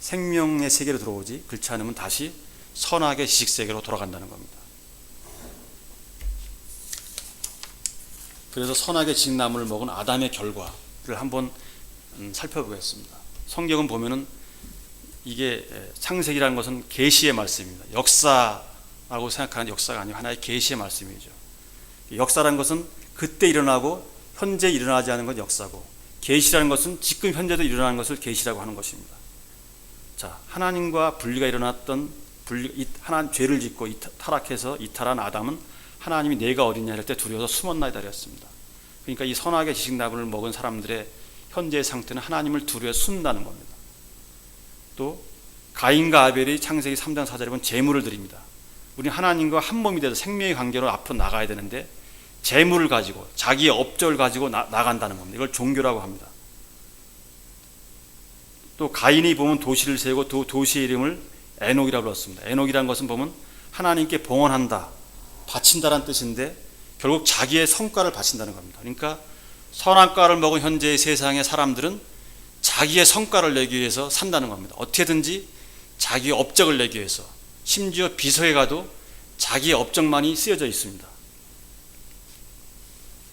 생명의 세계로 들어오지, 그렇지 않으면 다시 선악의 지식 세계로 돌아간다는 겁니다. 그래서 선악의 지식나무를 먹은 아담의 결과를 한번 살펴보겠습니다. 성경은 보면은 이게 창세기라는 것은 계시의 말씀입니다. 역사라고 생각하는 역사가 아니고 하나의 계시의 말씀이죠. 역사라는 것은 그때 일어나고 현재 일어나지 않은 것 역사고, 계시라는 것은 지금 현재도 일어나는 것을 계시라고 하는 것입니다. 자, 하나님과 분리가 일어났던 하나님 죄를 짓고 타락해서 이탈한 아담은 하나님이 내가 어디냐 할 때 두려워서 숨었나이다 그랬습니다. 그러니까 이 선악의 지식나무를 먹은 사람들의 현재의 상태는 하나님을 두려워 숨는다는 겁니다. 또 가인과 아벨이 창세기 3장 4절에 보면 제물을 드립니다. 우리는 하나님과 한 몸이 돼서 생명의 관계로 앞으로 나가야 되는데 제물을 가지고 자기의 업적을 가지고 나간다는 겁니다. 이걸 종교라고 합니다. 또 가인이 보면 도시를 세우고 도시의 이름을 에녹이라고 불렀습니다. 에녹이라는 것은 보면 하나님께 봉헌한다, 바친다라는 뜻인데 결국 자기의 성과를 바친다는 겁니다. 그러니까 선악과를 먹은 현재의 세상의 사람들은 자기의 성과를 내기 위해서 산다는 겁니다. 어떻게든지 자기의 업적을 내기 위해서, 심지어 비서에 가도 자기의 업적만이 쓰여져 있습니다.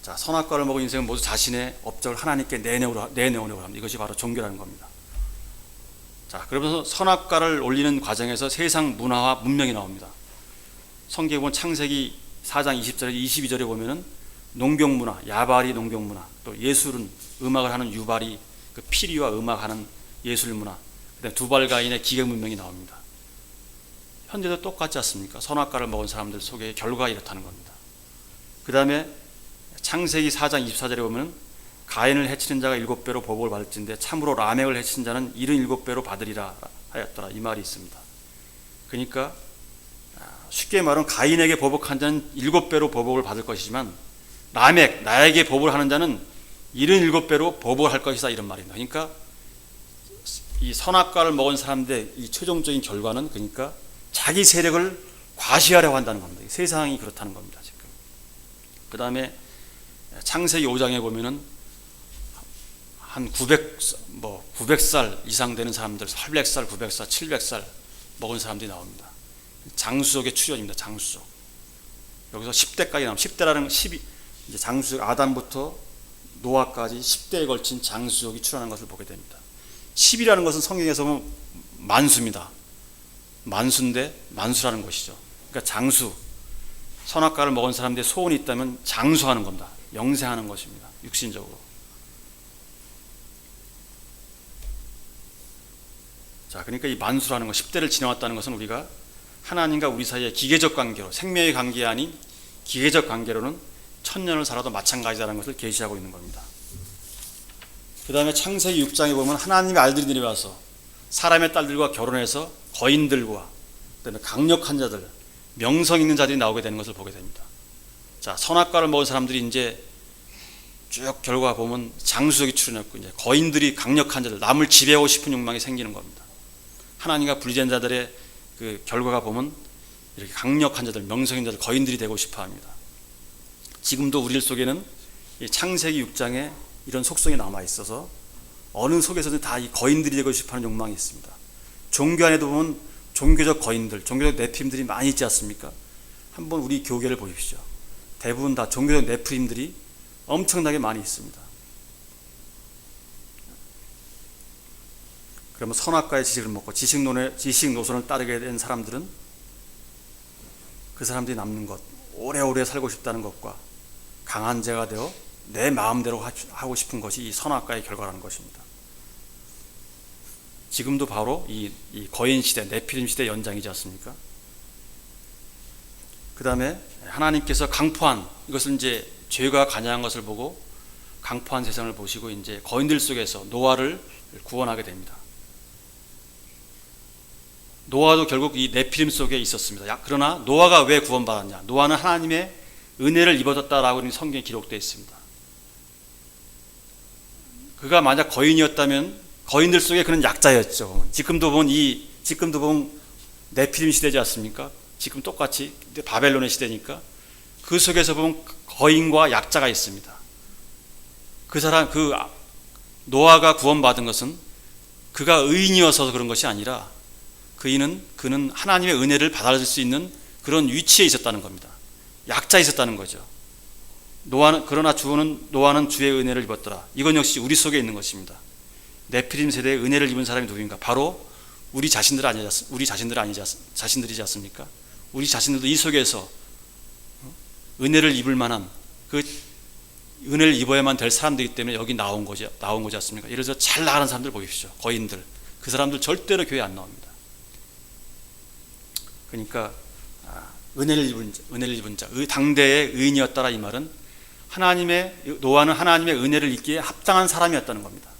자, 선악과를 먹은 인생은 모두 자신의 업적을 하나님께 내놓으려고 합니다. 이것이 바로 종교라는 겁니다. 자, 그러면서 선악과를 올리는 과정에서 세상 문화와 문명이 나옵니다. 성경에 보면 창세기 4장 20절에 22절에 보면은 농경문화, 야발이 농경문화, 또 예술은 음악을 하는 유발이 그 피리와 음악하는 예술문화, 그다음에 두발가인의 기계 문명이 나옵니다. 현재도 똑같지 않습니까? 선악과를 먹은 사람들 속의 결과가 이렇다는 겁니다. 그 다음에 창세기 4장 24절에 보면 가인을 해치는 자가 7배로 보복을 받을진데 참으로 라멕을 해치는 자는 77배로 받으리라 하였더라, 이 말이 있습니다. 그러니까 쉽게 말하면 가인에게 보복한 자는 7배로 보복을 받을 것이지만 라멕, 나에게 보복을 하는 자는 77배로 보복을 할 것이다, 이런 말입니다. 그러니까 이 선악과를 먹은 사람들의 이 최종적인 결과는 그러니까 자기 세력을 과시하려고 한다는 겁니다. 세상이 그렇다는 겁니다, 지금. 그 다음에 창세기 5장에 보면은 한 900살 이상 되는 사람들, 800살, 900살, 700살 먹은 사람들이 나옵니다. 장수족의 출현입니다. 장수족. 여기서 10대까지 나옵니다. 10대라는 10이 이제 장수족, 아담부터 노아까지 10대에 걸친 장수족이 출현한 것을 보게 됩니다. 10이라는 것은 성경에서 보면 만수입니다. 만수인데 만수라는 것이죠. 그러니까 장수, 선악과를 먹은 사람들의 소원이 있다면 장수하는 겁니다. 영생하는 것입니다. 육신적으로. 자, 그러니까 이 만수라는 것, 10대를 지나왔다는 것은 우리가 하나님과 우리 사이의 기계적 관계로, 생명의 관계 아닌 기계적 관계로는 천년을 살아도 마찬가지다라는 것을 계시하고 있는 겁니다. 그 다음에 창세기 6장에 보면 하나님의 알들이 내려와서 사람의 딸들과 결혼해서 거인들과 그다음에 강력한 자들, 명성 있는 자들이 나오게 되는 것을 보게 됩니다. 자, 선악과를 먹은 사람들이 이제 쭉 결과 보면 장수족이 출현했고 이제 거인들이 강력한 자들, 남을 지배하고 싶은 욕망이 생기는 겁니다. 하나님과 분리된 자들의 그 결과가 보면 이렇게 강력한 자들, 명성 있는 자들, 거인들이 되고 싶어합니다. 지금도 우리 속에는 이 창세기 6장에 이런 속성이 남아 있어서 어느 속에서든 다 이 거인들이 되고 싶어하는 욕망이 있습니다. 종교 안에도 보면 종교적 거인들, 종교적 네피림들이 많이 있지 않습니까? 한번 우리 교계를 보십시오. 대부분 다 종교적 네피림들이 엄청나게 많이 있습니다. 그러면 선악과의 지식을 먹고 지식 노선을 따르게 된 사람들은 그 사람들이 남는 것, 오래오래 살고 싶다는 것과 강한 자가 되어 내 마음대로 하고 싶은 것이 이 선악과의 결과라는 것입니다. 지금도 바로 이 거인 시대, 네피림 시대 연장이지 않습니까? 그 다음에 하나님께서 강포한, 이것을 이제 죄가 관여한 것을 보고 강포한 세상을 보시고 이제 거인들 속에서 노아를 구원하게 됩니다. 노아도 결국 이 네피림 속에 있었습니다. 그러나 노아가 왜 구원받았냐? 노아는 하나님의 은혜를 입어졌다라고 성경에 기록되어 있습니다. 그가 만약 거인이었다면 거인들 속에 그는 약자였죠. 지금도 보면 네피림 시대지 않습니까? 지금 똑같이 바벨론의 시대니까 그 속에서 보면 거인과 약자가 있습니다. 그 노아가 구원받은 것은 그가 의인이어서 그런 것이 아니라 그는 하나님의 은혜를 받아들일 수 있는 그런 위치에 있었다는 겁니다. 약자에 있었다는 거죠. 그러나 노아는 주의 은혜를 입었더라. 이건 역시 우리 속에 있는 것입니다. 네피림 세대에 은혜를 입은 사람이 누구인가? 바로 우리 자신들이지 않습니까? 우리 자신들도 이 속에서 은혜를 입을 만한 그 은혜를 입어야만 될 사람들이기 때문에 여기 나온 거지 않습니까? 예를 들어서 잘 나가는 사람들 보십시오. 거인들. 그 사람들 절대로 교회 안 나옵니다. 그러니까 은혜를 입은 자, 당대의 의인이었다라, 이 말은 노아는 하나님의 은혜를 입기에 합당한 사람이었다는 겁니다.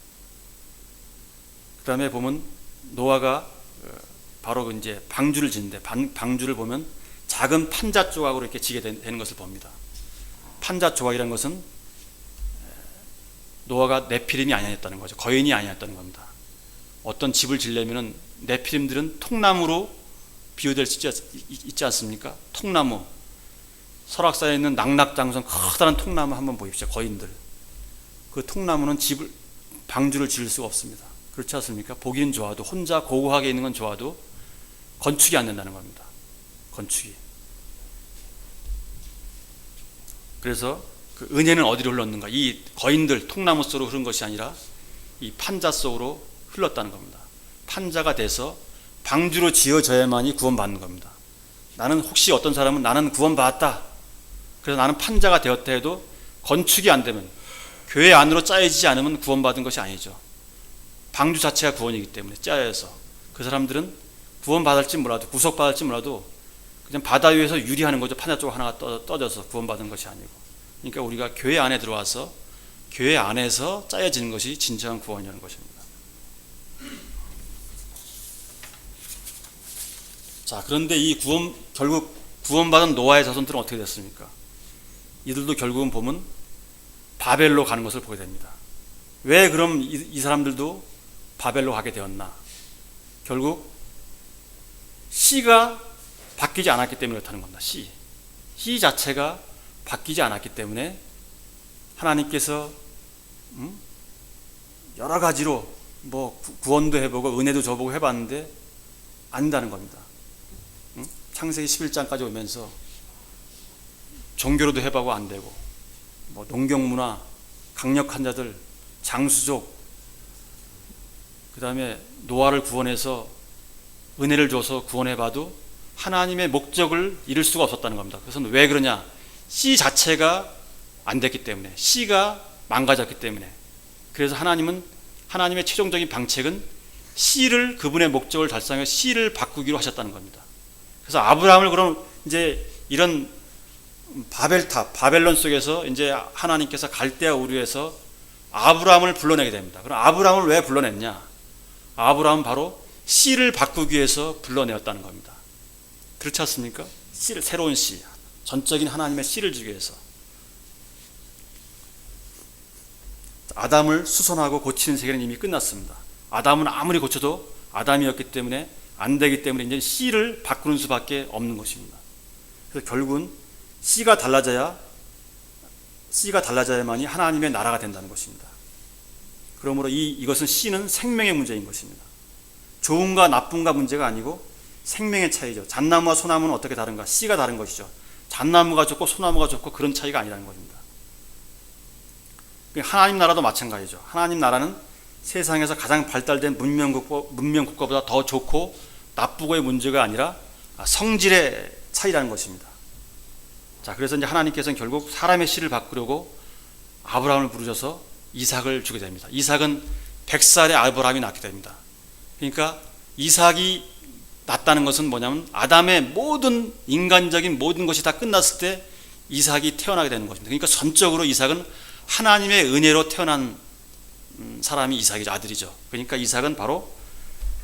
그 다음에 보면 노아가 바로 이제 방주를 짓는데 방주를 보면 작은 판자 조각으로 이렇게 지게 되는 것을 봅니다. 판자 조각이라는 것은 노아가 네피림이 아니었다는 거죠. 거인이 아니었다는 겁니다. 어떤 집을 지려면은 네피림들은 통나무로 비유될 수 있지 않습니까? 통나무. 설악산에 있는 낙낙장성 커다란 통나무 한번 보십시오. 거인들. 그 통나무는 방주를 지을 수가 없습니다. 그렇지 않습니까? 보기는 좋아도, 혼자 고고하게 있는 건 좋아도 건축이 안 된다는 겁니다. 건축이. 그래서 그 은혜는 어디로 흘렀는가? 이 거인들 통나무 속으로 흐른 것이 아니라 이 판자 속으로 흘렀다는 겁니다. 판자가 돼서 방주로 지어져야만이 구원받는 겁니다. 나는 혹시 어떤 사람은 나는 구원받았다, 그래서 나는 판자가 되었다 해도 건축이 안 되면, 교회 안으로 짜여지지 않으면 구원받은 것이 아니죠. 방주 자체가 구원이기 때문에 짜여서 그 사람들은 구원받을지 몰라도 구속받을지 몰라도 그냥 바다 위에서 유리하는 거죠. 판자 쪽 하나가 떠져서 구원받은 것이 아니고. 그러니까 우리가 교회 안에 들어와서 교회 안에서 짜여지는 것이 진정한 구원이라는 것입니다. 자, 그런데 이 결국 구원받은 노아의 자손들은 어떻게 됐습니까? 이들도 결국은 보면 바벨로 가는 것을 보게 됩니다. 왜 그럼 이 사람들도 바벨로 가게 되었나? 결국 씨가 바뀌지 않았기 때문에 그렇다는 겁니다. 씨 자체가 바뀌지 않았기 때문에 하나님께서 여러 가지로 뭐 구원도 해보고 은혜도 줘보고 해봤는데 아니다는 겁니다. 창세기 11장까지 오면서 종교로도 해보고 안 되고, 뭐 농경문화, 강력한 자들, 장수족, 그 다음에 노아를 구원해서 은혜를 줘서 구원해봐도 하나님의 목적을 이룰 수가 없었다는 겁니다. 그래서 왜 그러냐? 씨 자체가 안 됐기 때문에, 씨가 망가졌기 때문에. 그래서 하나님의 최종적인 방책은 씨를, 그분의 목적을 달성해 씨를 바꾸기로 하셨다는 겁니다. 그래서 아브라함을 그럼 이제 이런 바벨론 속에서 이제 하나님께서 갈대아 우르에서 아브라함을 불러내게 됩니다. 그럼 아브라함을 왜 불러냈냐? 아브라함은 바로 씨를 바꾸기 위해서 불러내었다는 겁니다. 그렇지 않습니까? 새로운 씨, 전적인 하나님의 씨를 주기 위해서. 아담을 수선하고 고치는 세계는 이미 끝났습니다. 아담은 아무리 고쳐도 아담이었기 때문에 안 되기 때문에 이제 씨를 바꾸는 수밖에 없는 것입니다. 그래서 결국은 씨가 달라져야만이 하나님의 나라가 된다는 것입니다. 그러므로 이것은 씨는 생명의 문제인 것입니다. 좋은가 나쁜가 문제가 아니고 생명의 차이죠. 잣나무와 소나무는 어떻게 다른가? 씨가 다른 것이죠. 잣나무가 좋고 소나무가 좋고 그런 차이가 아니라는 겁니다. 하나님 나라도 마찬가지죠. 하나님 나라는 세상에서 가장 발달된 문명국가보다 더 좋고 나쁘고의 문제가 아니라 성질의 차이라는 것입니다. 자, 그래서 이제 하나님께서는 결국 사람의 씨를 바꾸려고 아브라함을 부르셔서 이삭을 주게 됩니다. 이삭은 100살의 아브라함이 낳게 됩니다. 그러니까 이삭이 낳았다는 것은 뭐냐면 아담의 모든 인간적인 모든 것이 다 끝났을 때 이삭이 태어나게 되는 것입니다. 그러니까 전적으로 이삭은 하나님의 은혜로 태어난 사람이 이삭이죠. 아들이죠. 그러니까 이삭은 바로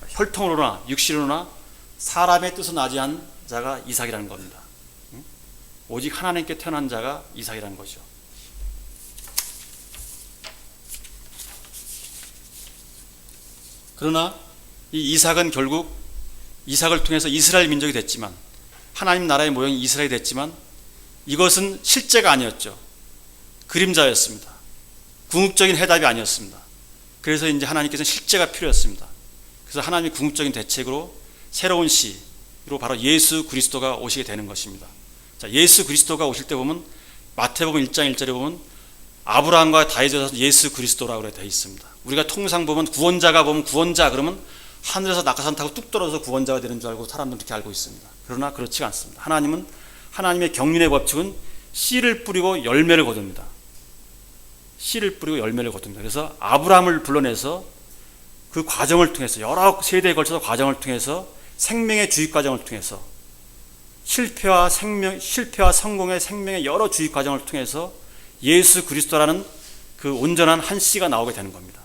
혈통으로나 육신으로나 사람의 뜻을 나지 않은 자가 이삭이라는 겁니다. 오직 하나님께 태어난 자가 이삭이라는 거죠. 그러나 이 이삭은 결국 이삭을 통해서 이스라엘 민족이 됐지만, 하나님 나라의 모형이 이스라엘이 됐지만 이것은 실제가 아니었죠. 그림자였습니다. 궁극적인 해답이 아니었습니다. 그래서 이제 하나님께서는 실제가 필요했습니다. 그래서 하나님의 궁극적인 대책으로 새로운 씨로 바로 예수 그리스도가 오시게 되는 것입니다. 자, 예수 그리스도가 오실 때 보면 마태복음 1장 1절에 보면 아브라함과 다윗에서 예수 그리스도라고 되어 있습니다. 우리가 통상 보면 구원자가 보면 구원자 그러면 하늘에서 낙하산 타고 뚝 떨어져서 구원자가 되는 줄 알고 사람들은 그렇게 알고 있습니다. 그러나 그렇지 않습니다. 하나님은 하나님의 경륜의 법칙은 씨를 뿌리고 열매를 거둡니다. 씨를 뿌리고 열매를 거둡니다. 그래서 아브라함을 불러내서 그 과정을 통해서 여러 세대에 걸쳐서 과정을 통해서 생명의 주입 과정을 통해서 실패와 성공의 생명의 여러 주입 과정을 통해서 예수 그리스도라는 그 온전한 한 씨가 나오게 되는 겁니다.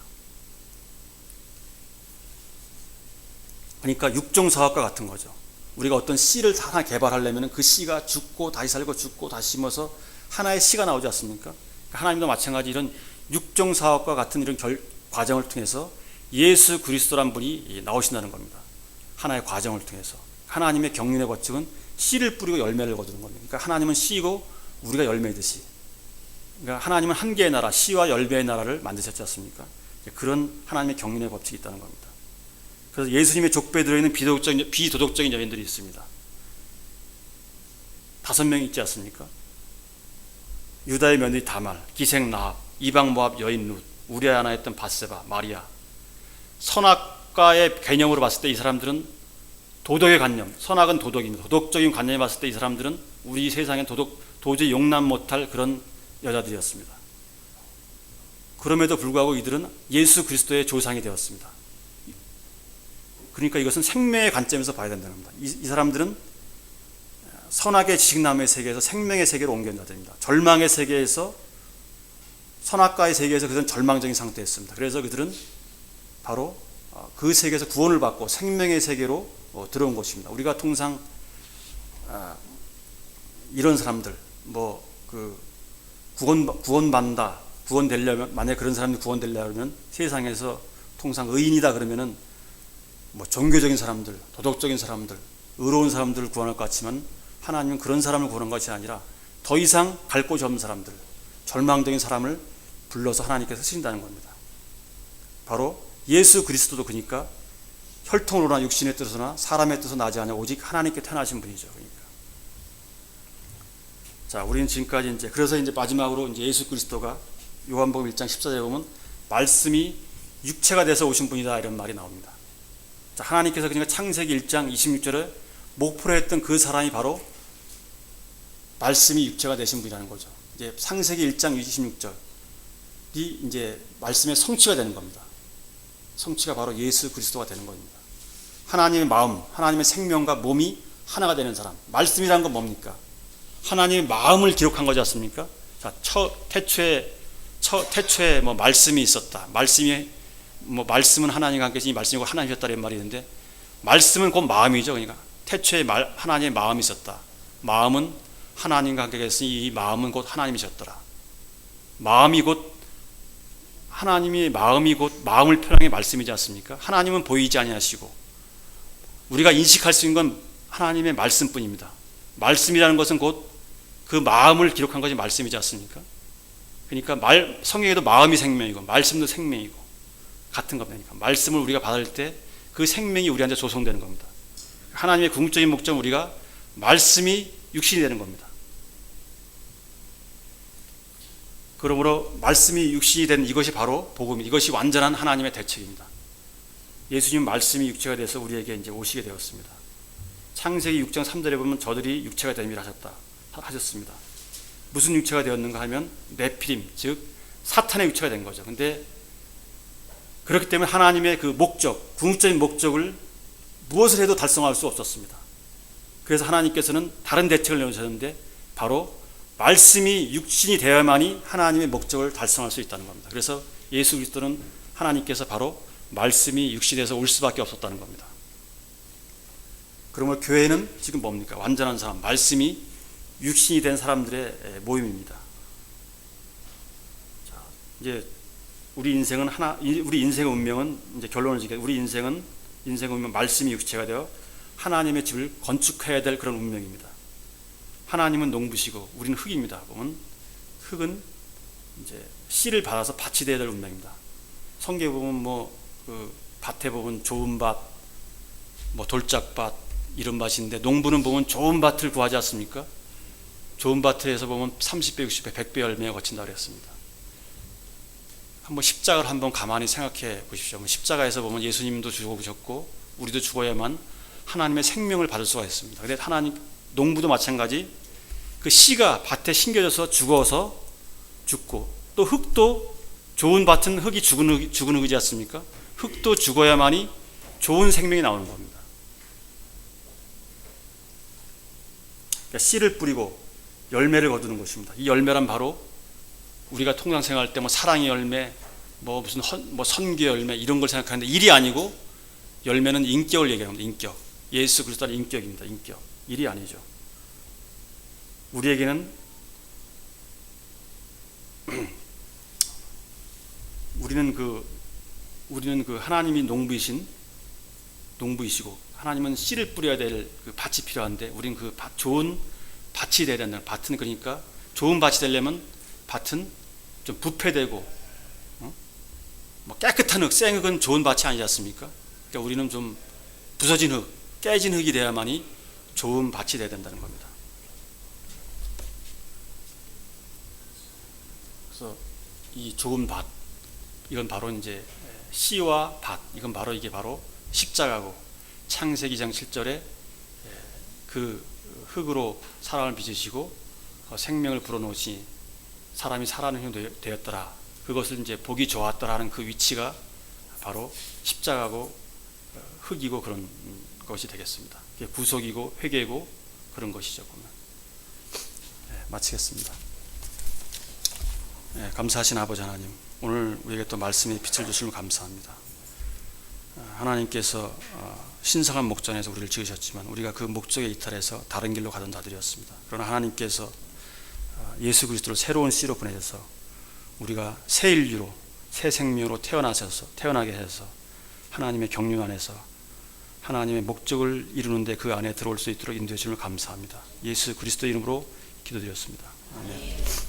그러니까 육종사업과 같은 거죠. 우리가 어떤 씨를 하나 개발하려면 그 씨가 죽고 다시 살고 죽고 다시 심어서 하나의 씨가 나오지 않습니까? 하나님도 마찬가지 이런 육종사업과 같은 이런 과정을 통해서 예수 그리스도란 분이 나오신다는 겁니다. 하나의 과정을 통해서. 하나님의 경륜의 법칙은 씨를 뿌리고 열매를 거두는 겁니다. 그러니까 하나님은 씨이고 우리가 열매듯이. 그러니까 하나님은 한 개의 나라, 씨와 열매의 나라를 만드셨지 않습니까? 그런 하나님의 경륜의 법칙이 있다는 겁니다. 그래서 예수님의 족배에 들어있는 비도덕적인 여인들이 있습니다. 5명 있지 않습니까? 유다의 며느리 다말, 기생 라합, 이방 모압 여인 룻, 우리아 하나였던 바세바, 마리아. 선악과의 개념으로 봤을 때 이 사람들은 도덕의 관념, 선악은 도덕입니다. 도덕적인 관념에 봤을 때 이 사람들은 우리 세상에 도저히 용납 못할 그런 여자들이었습니다. 그럼에도 불구하고 이들은 예수 그리스도의 조상이 되었습니다. 그러니까 이것은 생명의 관점에서 봐야 된다는 겁니다. 이 사람들은 선악의 지식나무의 세계에서 생명의 세계로 옮겨야 됩니다. 절망의 세계에서 선악과의 세계에서 그들은 절망적인 상태였습니다. 그래서 그들은 바로 그 세계에서 구원을 받고 생명의 세계로 들어온 것입니다. 우리가 통상 이런 사람들 구원받는다, 구원되려면, 만약 그런 사람이 구원되려면 세상에서 통상 의인이다 그러면은 종교적인 사람들, 도덕적인 사람들, 의로운 사람들을 구원할 것 같지만 하나님은 그런 사람을 구원한 것이 아니라 더 이상 갈 곳이 없는 사람들, 절망적인 사람을 불러서 하나님께서 쓰신다는 겁니다. 바로 예수 그리스도도 그러니까 혈통으로나 육신의 뜻으로나 사람의 뜻으로 나지 않아 오직 하나님께 태어나신 분이죠. 그러니까. 자, 우리는 지금까지 그래서 마지막으로 예수 그리스도가 요한복음 1장 14절에 보면 말씀이 육체가 돼서 오신 분이다 이런 말이 나옵니다. 자, 하나님께서 그러니까 창세기 1장 26절에 목표로 했던 그 사람이 바로 말씀이 육체가 되신 분이라는 거죠. 이제 창세기 1장 26절이 이제 말씀의 성취가 되는 겁니다. 성취가 바로 예수 그리스도가 되는 겁니다. 하나님의 마음, 하나님의 생명과 몸이 하나가 되는 사람. 말씀이라는 건 뭡니까? 하나님의 마음을 기록한 거지 않습니까? 자, 태초에 말씀이 있었다. 말씀은 하나님과 함께 이 말씀이고 하나님이셨다 이런 말이 있는데, 말씀은 곧 마음이죠. 그러니까 태초에 하나님의 마음이 있었다. 마음은 하나님과 함께 계셨으니 이 마음은 곧 하나님이셨더라. 마음이 곧 하나님의 마음이 곧 마음을 표현한 게 말씀이지 않습니까? 하나님은 보이지 아니하시고 우리가 인식할 수 있는 건 하나님의 말씀뿐입니다. 말씀이라는 것은 곧 그 마음을 기록한 것이 말씀이지 않습니까? 그러니까 성경에도 마음이 생명이고 말씀도 생명이고 같은 겁니다. 말씀을 우리가 받을 때 그 생명이 우리한테 조성되는 겁니다. 하나님의 궁극적인 목적은 우리가 말씀이 육신이 되는 겁니다. 그러므로 말씀이 육신이 된 이것이 바로 복음입니다. 이것이 완전한 하나님의 대책입니다. 예수님 말씀이 육체가 돼서 우리에게 이제 오시게 되었습니다. 창세기 6장 3절에 보면 저들이 육체가 됨이라 하셨습니다. 무슨 육체가 되었는가 하면 네피림, 즉 사탄의 육체가 된 거죠. 근데 그렇기 때문에 하나님의 그 목적, 궁극적인 목적을 무엇을 해도 달성할 수 없었습니다. 그래서 하나님께서는 다른 대책을 내놓으셨는데 바로 말씀이 육신이 되어야만이 하나님의 목적을 달성할 수 있다는 겁니다. 그래서 예수 그리스도는 하나님께서 바로 말씀이 육신이 돼서 올 수밖에 없었다는 겁니다. 그러면 교회는 지금 뭡니까? 완전한 사람, 말씀이 육신이 된 사람들의 모임입니다. 자, 이제 우리 인생의 운명은 이제 결론을 짓게, 우리 인생의 운명, 말씀이 육체가 되어 하나님의 집을 건축해야 될 그런 운명입니다. 하나님은 농부시고 우리는 흙입니다. 보면 흙은 이제 씨를 받아서 밭이 되어야 될 운명입니다. 성경에 보면 밭에 보면 좋은 밭, 돌짝밭 이런 밭인데, 농부는 보면 좋은 밭을 구하지 않습니까? 좋은 밭을 해서 보면 30배, 60배, 100배 열매가 거친다고 그랬습니다. 한번 십자가를 한번 가만히 생각해 보십시오. 십자가에서 보면 예수님도 죽으셨고 우리도 죽어야만 하나님의 생명을 받을 수가 있습니다. 근데 농부도 마찬가지, 그 씨가 밭에 심겨져서 죽어서 죽고, 또 흙도 좋은 밭은 흙이 죽은 흙이지 않습니까? 흙도 죽어야만이 좋은 생명이 나오는 겁니다. 그러니까 씨를 뿌리고 열매를 거두는 것입니다. 이 열매란 바로 우리가 통상 생활할 때 사랑의 열매, 무슨 선교 열매 이런 걸 생각하는데, 일이 아니고 열매는 인격을 얘기합니다. 인격. 예수 그리스도는 인격입니다. 인격. 일이 아니죠. 우리에게는 우리는 그 하나님이 농부이시고 하나님은 씨를 뿌려야 될 그 밭이 필요한데, 우리는 그 좋은 밭이 되어야 된다. 밭은 그러니까 좋은 밭이 되려면 밭은 좀 부패되고 깨끗한 흙, 생흙은 좋은 밭이 아니지 않습니까? 그러니까 우리는 좀 부서진 흙, 깨진 흙이 돼야만이 좋은 밭이 돼야 된다는 겁니다. 그래서 이 좋은 밭, 이건 바로 이제 씨와 밭, 이게 바로 십자가고, 창세기 2장 7절에 그 흙으로 사람을 빚으시고 생명을 불어넣으시니 사람이 살아는 힘이 되었더라. 그것을 이제 보기 좋았더라는 그 위치가 바로 십자가고 흙이고 그런 것이 되겠습니다. 구속이고 회개고 그런 것이죠. 보면. 마치겠습니다. 감사하신 아버지 하나님, 오늘 우리에게 또 말씀의 빛을 주시면 감사합니다. 하나님께서 신성한 목전에서 우리를 지으셨지만 우리가 그 목적에 이탈해서 다른 길로 가던 자들이었습니다. 그러나 하나님께서 예수 그리스도를 새로운 씨로 보내셔서 우리가 새 인류로 새 생명으로 태어나게 해서 하나님의 경륜 안에서 하나님의 목적을 이루는데 그 안에 들어올 수 있도록 인도해 주심을 감사합니다. 예수 그리스도 이름으로 기도드렸습니다. 아멘.